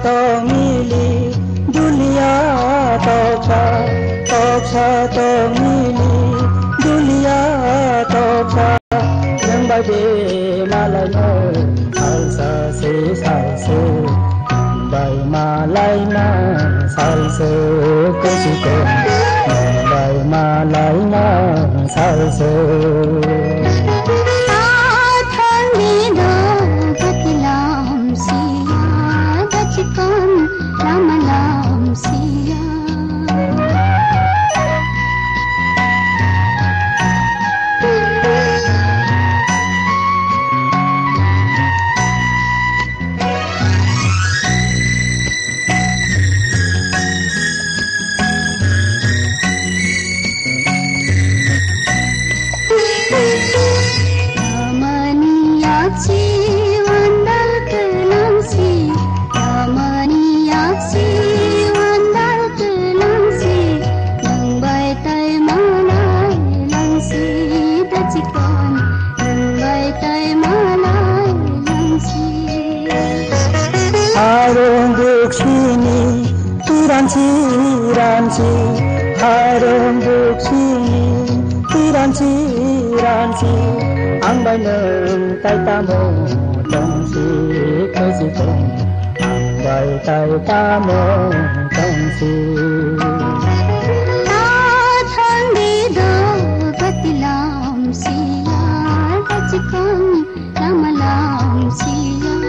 तो मिली दुनिया तोक्छ तो मिली दुनिया तोक्छ नंबादे मालायनो salse bai malaina salse kusiko bai malaina salse Harung buksini tiranci harung buksini tiranci ang baineng tai tamo tongsi kesitong ang bai tai tamo tongsi ta thang đi đâu bất làm sia ta chỉ con làm sia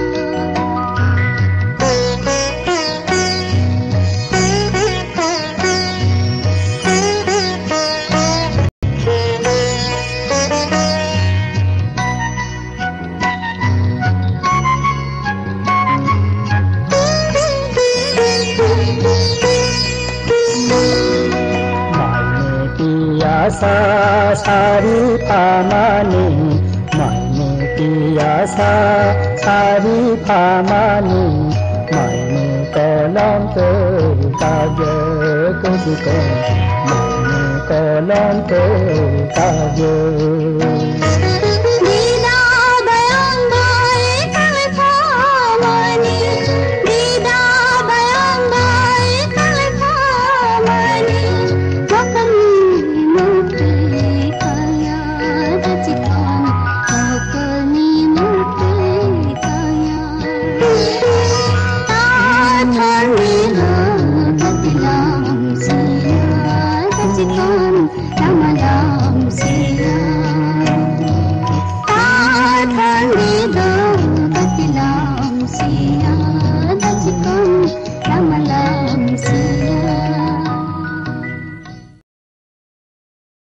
sari pamani maine tiasa sari pamani maine kolom te kaje kusiko maine kolom te kaje